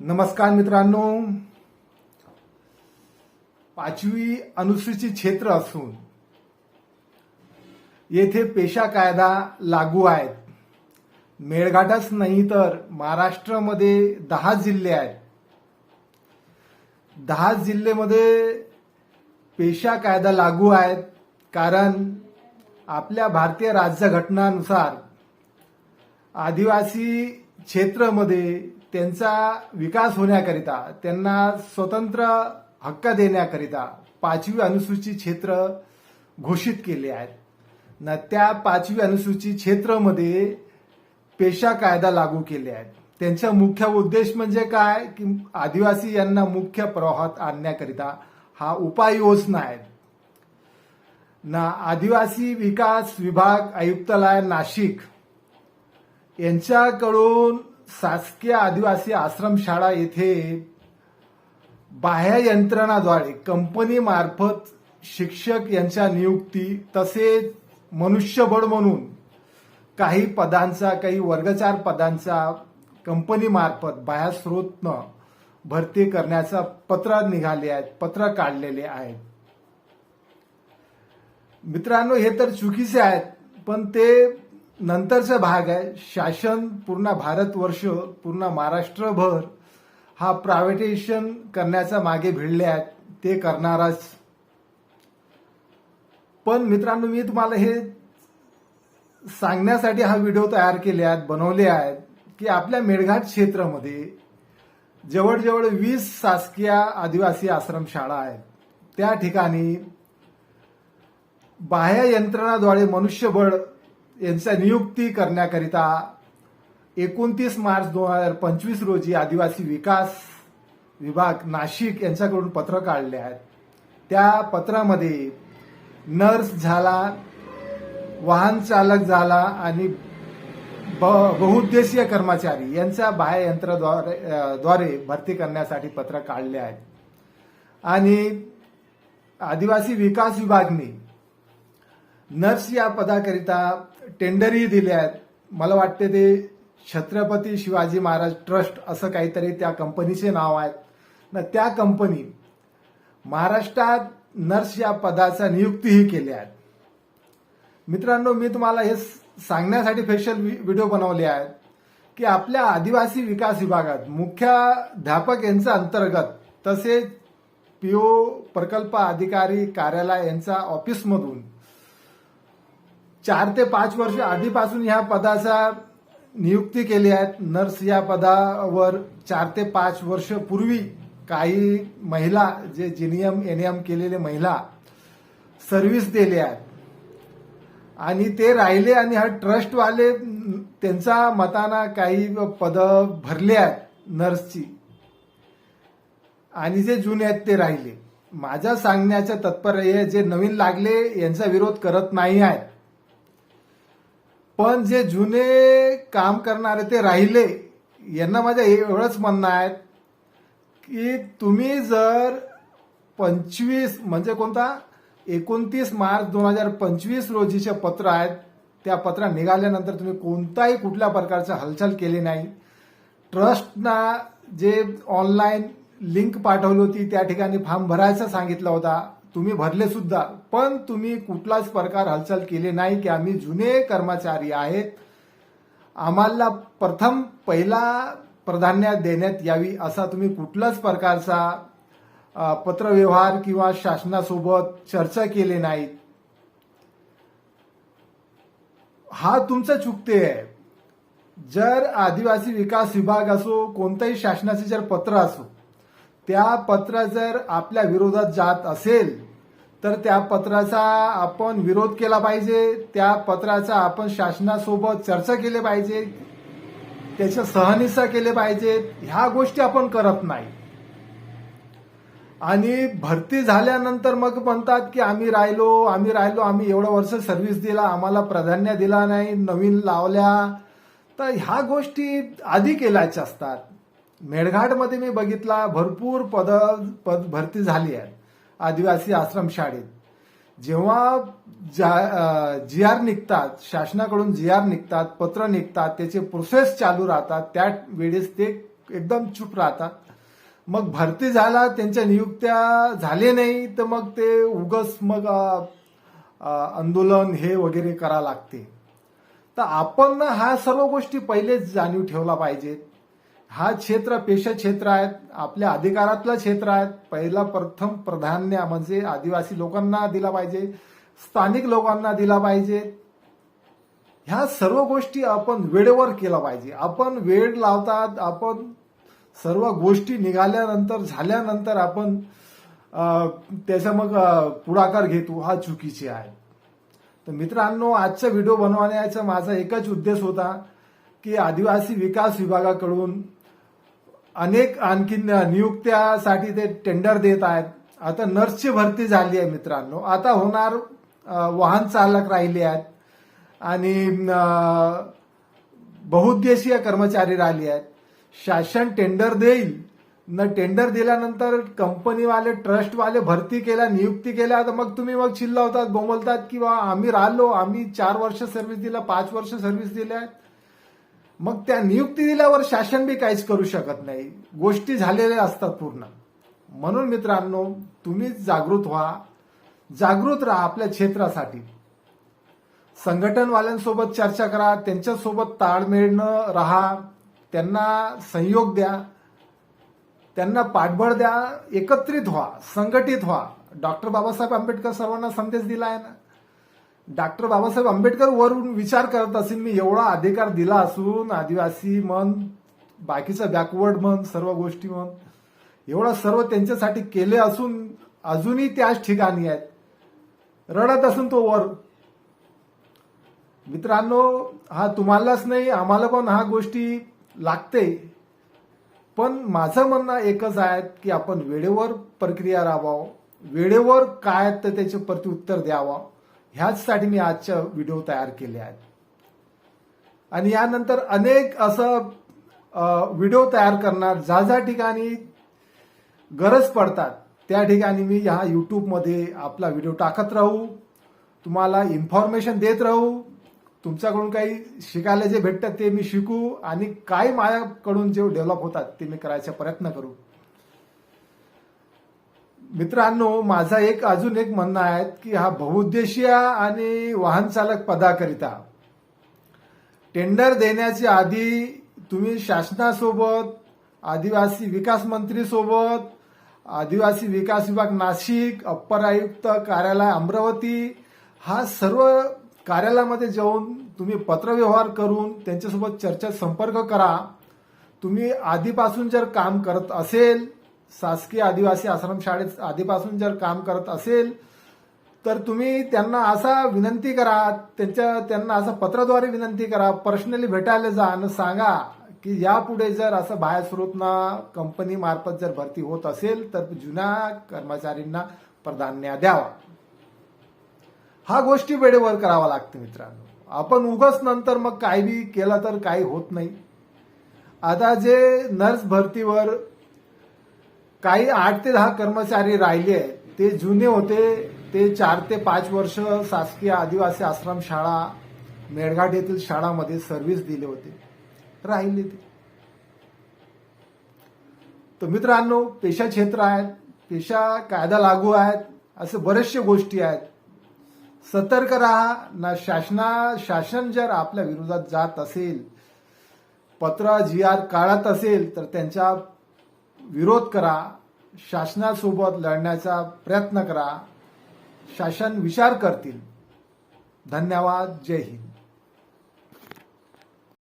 नमस्कार मित्रांनो, 5वी अनुसूचित क्षेत्र असून येथे पेशा कायदा लागू आहे। मेळघाटच नाही तर महाराष्ट्रामध्ये 10 जिल्हे आहेत। 10 जिल्ह्यामध्ये पेशा कायदा लागू आहे, कारण आपल्या भारतीय राज्यघटनानुसार आदिवासी क्षेत्रामध्ये त्यांचा विकास होण्याकरिता, त्यांना स्वतंत्र हक्क देण्याकरिता 5वी अनुसूचित क्षेत्र घोषित केले आहेत ना। त्या 5वी अनुसूचित क्षेत्रामध्ये पेशा कायदा लागू केले आहेत। त्यांचा मुख्य उद्देश म्हणजे काय की आदिवासी यांना मुख्य प्रवाहात आणण्याकरिता हा उपाययोजना आहे ना। आदिवासी विकास विभाग आयुक्तालय नाशिक यांच्याकडून शासकीय आदिवासी आश्रमशाळा येथे बाह्य यंत्रणाद्वारे कंपनी मार्फत शिक्षक यांच्या नियुक्ती, तसेच मनुष्यबळ म्हणून काही पदांचा, काही वर्ग 4 पदांचा कंपनी मार्फत बाह्य स्रोतनं भरती करण्याचा पत्र निघाले आहेत, पत्र काढलेले आहेत। मित्रांनो, हे तर चुकीचे आहेत, पण ते नंतरचा भाग आहे। शासन पूर्ण भारतवर्ष, पूर्ण महाराष्ट्रभर हा प्रायव्हेटायझेशन करण्याचा मागे भिडले आहेत, ते करणारच। पण मित्रांनो, मी तुम्हाला हे सांगण्यासाठी हा व्हिडिओ तयार केले आहेत, बनवले आहेत की आपल्या मेळघाट क्षेत्रामध्ये जवळजवळ 20 शासकीय आदिवासी आश्रमशाळा आहेत। त्या ठिकाणी बाह्य यंत्रणाद्वारे मनुष्यबळ यांच्या नियुक्ती करण्याकरिता 29 मार्च 2025 रोजी आदिवासी विकास विभाग नाशिक यांच्याकडून पत्र काढले आहेत। त्या पत्रामध्ये नर्स झाला, वाहन चालक झाला आणि बहुउद्देशीय कर्मचारी यांच्या बाह्य यंत्राद्वारे भरती करण्यासाठी पत्र काढले आहेत। आणि आदिवासी विकास विभागने नर्स या पदाकरिता टेंडरही दिले आहेत। मला वाटते ते छत्रपती शिवाजी महाराज ट्रस्ट असं काहीतरी त्या कंपनीचे नाव आहे ना। त्या कंपनी महाराष्ट्रात नर्स या पदाचा नियुक्तीही केल्या आहेत। मित्रांनो, मी तुम्हाला हे सांगण्यासाठी स्पेशल व्हिडिओ बनवले आहेत की आपल्या आदिवासी विकास विभागात मुख्याध्यापक यांच्या अंतर्गत, तसेच पीओ प्रकल्प अधिकारी कार्यालय यांच्या ऑफिसमधून 4 ते 5 वर्ष आधीपासून ह्या पदाचा नियुक्ती केली आहेत। नर्स या पदावर 4 ते 5 वर्ष पूर्वी काही महिला, जे जीनियम एनएम केलेले महिला सर्व्हिस दिले आहेत आणि ते राहिले, आणि हा ट्रस्टवाले त्यांच्या मताना काही पद भरले आहेत नर्सची, आणि जे जुने आहेत ते राहिले। माझ्या सांगण्याचं तात्पर्य जे नवीन लागले यांचा विरोध करत नाही आहेत, पण जे जुने काम करणारे ते राहिले, यांना माझं एवढंच म्हणणं आहे की तुम्ही जर 25 म्हणजे कोणता 29 मार्च 2025 रोजीचे पत्र आहेत, त्या पत्र निघाल्यानंतर तुम्ही कोणताही कुठल्या प्रकारचा हालचाल केली नाही। ट्रस्टना जे ऑनलाईन लिंक पाठवली होती त्या ठिकाणी फॉर्म भरायचा सांगितला होता, तुम्ही भरले सुद्धा, पण तुम्ही कुठलाच प्रकार हालचाल केली नाही की आम्ही जुने कर्मचारी आहेत, आम्हाला प्रथम पहिला प्राधान्य देण्यात यावी, असा तुम्ही कुठलाच प्रकारचा पत्रव्यवहार किंवा शासनासोबत चर्चा केली नाही। हा तुमचा चुकते आहे। जर आदिवासी विकास विभाग असो, कोणताही शासनाचे जर पत्र असो, त्या पत्र जर आपल्या विरोधात जात असेल तर त्या पत्राचा आपण विरोध केला पाहिजे, त्या पत्राचा आपण शासनासोबत चर्चा केली पाहिजे, त्याच्या सहनिसा केले पाहिजे। ह्या गोष्टी आपण करत नाही, आणि भरती झाल्यानंतर मग म्हणतात की आम्ही राहिलो, आम्ही एवढं वर्ष सर्व्हिस दिला, आम्हाला प्राधान्य दिला नाही, नवीन लावल्या, तर ह्या गोष्टी आधी केल्याच्या असतात। मेळघाटमध्ये मी बघितला भरपूर पद भरती झाली आहे आदिवासी आश्रमशाळेत। जेव्हा GR निघतात, शासनाकडून GR निघतात, पत्र निघतात, त्याचे प्रोसेस चालू राहतात, त्या वेळेस ते एकदम चूप राहतात. मग भरती झाला, त्यांच्या नियुक्त्या झाले नाही, तर मग ते उगस मग आंदोलन हे वगैरे करा लागते. तर आपण हा सर्व गोष्टी पहिलेच जाणीव ठेवला पाहिजेत. हा क्षेत्र पेशा क्षेत्र आहेत, आपल्या अधिकारातलं क्षेत्र आहेत. पहिला प्रथम प्राधान्य म्हणजे आदिवासी लोकांना दिला पाहिजे, स्थानिक लोकांना दिला पाहिजे. ह्या सर्व गोष्टी आपण वेळेवर केला पाहिजे. आपण वेळ लावतात, आपण सर्व गोष्टी निघाल्यानंतर झाल्यानंतर आपण त्याचा मग पुढाकार घेतो, हा चुकीचे आहे. तर मित्रांनो, आजचा व्हिडिओ बनवण्याचा माझा एकच उद्देश होता की आदिवासी विकास विभागाकडून अनेक आणखी नियुक्त्यासाठी ते टेंडर देत आहेत. आता नर्सची भरती झाली आहे मित्रांनो, आता होणार वाहन चालक राहिले आहेत आणि बहुउद्देशीय कर्मचारी राहिले आहेत. शासन टेंडर देईल, न टेंडर दिल्यानंतर कंपनीवाले ट्रस्टवाले भरती केल्या, नियुक्ती केल्या, तर मग तुम्ही मग चिल्लावतात, बोंबलतात की आम्ही राहिलो, आम्ही 4 वर्ष सर्व्हिस दिला, 5 वर्ष सर्व्हिस दिल्या. मग त्या नियुक्ती दिल्यावर शासन बी काहीच करू शकत नाही, गोष्टी झालेल्या असतात पूर्ण. म्हणून मित्रांनो, तुम्ही जागृत व्हा, जागृत राहा आपल्या क्षेत्रासाठी. संघटनवाल्यांसोबत चर्चा करा, त्यांच्यासोबत ताळमेळनं राहा, त्यांना सहयोग द्या, त्यांना पाठबळ द्या, एकत्रित व्हा, संघटित व्हा. डॉक्टर बाबासाहेब आंबेडकर सर्वांना संदेश दिला आहे ना. डॉक्टर बाबासाहेब आंबेडकर वरून विचार करत असेल, मी एवढा अधिकार दिला असून आदिवासी मन, बाकीचं बॅकवर्ड मन, सर्व गोष्टी मन, एवढं सर्व त्यांच्यासाठी केले असून अजूनही त्याच ठिकाणी आहेत, रडत असून तो वर. मित्रांनो, हा तुम्हालाच नाही, आम्हाला पण हा गोष्टी लागते. पण माझं म्हणणं एकच आहे की आपण वेळेवर प्रक्रिया राबवावं, वेळेवर काय तर त्याचे प्रत्युत्तर द्यावं. ह्याचसाठी मी आजच्या व्हिडिओ तयार केले आहेत. आणि यानंतर अनेक असं व्हिडिओ तयार करणार, ज्या ज्या ठिकाणी गरज पडतात त्या ठिकाणी मी ह्या युट्यूबमध्ये आपला व्हिडिओ टाकत राहू, तुम्हाला इन्फॉर्मेशन देत राहू. तुमच्याकडून काही शिकायला जे भेटतात ते मी शिकू, आणि काय माझ्याकडून जे डेव्हलप होतात ते मी करायचा प्रयत्न करू. मित्रांनो, माझा अजून एक म्हणणं आहे की हा बहुउद्देशीय आणि वाहन चालक पदाकरिता टेंडर देण्याच्या आधी तुम्ही शासनासोबत, आदिवासी विकास मंत्री सोबत, आदिवासी विकास विभाग नाशिक, अप्पर आयुक्त कार्यालय अमरावती, हा सर्व कार्यालयामध्ये जाऊन तुम्ही पत्रव्यवहार करून त्यांच्यासोबत चर्चा संपर्क करा. तुम्ही आधीपासून जर काम करत असेल, शासकीय आदिवासी आश्रम शाळेत आधीपासून जर काम करत असेल, तर तुम्ही त्यांना असा विनंती करा, त्यांना असं पत्राद्वारे विनंती करा, पर्सनली भेटायला जा आणि सांगा की यापुढे जर असं बाह्य स्रोतना कंपनी मार्फत जर भरती होत असेल तर जुन्या कर्मचाऱ्यांना प्राधान्य द्यावा. हा गोष्टी वेळेवर करावा लागते मित्रांनो. आपण उगाच नंतर मग काही बी केलं तर काही होत नाही. आता जे नर्स भरतीवर काही 8 ते 10 कर्मचारी राहिले ते जुने होते, ते 4 ते 5 वर्ष शासकीय आदिवासी आश्रम शाळा मेळघाट येथील शाळामध्ये सर्व्हिस दिले होते, राहिले ते. तर मित्रांनो, पेशा क्षेत्र आहेत, पेशा कायदा लागू आहेत, असे बरेचशे गोष्टी आहेत. सतर्क राहा ना. शासन जर आपल्या विरोधात जात असेल, पत्र GR काढत असेल, तर त्यांचा विरोध करा, शासनासोबत लढण्याचा प्रयत्न करा. शासन विचार करतील. धन्यवाद. जय हिंद.